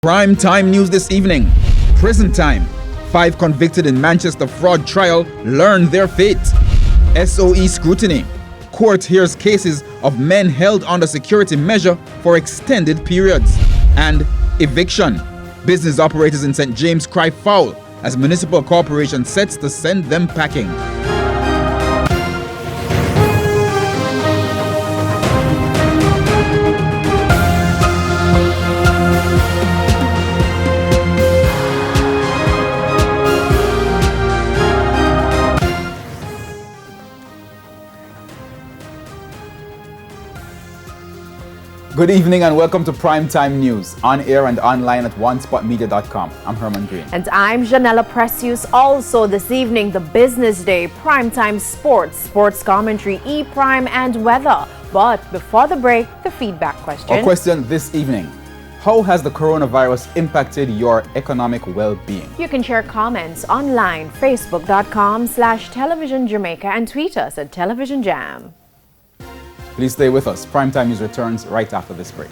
Prime time news this evening. Prison time. 5 convicted in Manchester fraud trial learn their fate. SOE scrutiny. Court hears cases of men held under security measure for extended periods. And eviction. Business operators in St. James cry foul as municipal corporation sets to send them packing. Good evening and welcome to Primetime News, on air and online at onespotmedia.com. I'm Herman Green. And I'm Janella Precious. Also this evening, the Business Day, Primetime Sports, Sports Commentary, E-Prime and Weather. But before the break, the feedback question. Our question this evening: how has the coronavirus impacted your economic well-being? You can share comments online, facebook.com/Television Jamaica and tweet us at Television Jam. Please stay with us. Primetime News returns right after this break.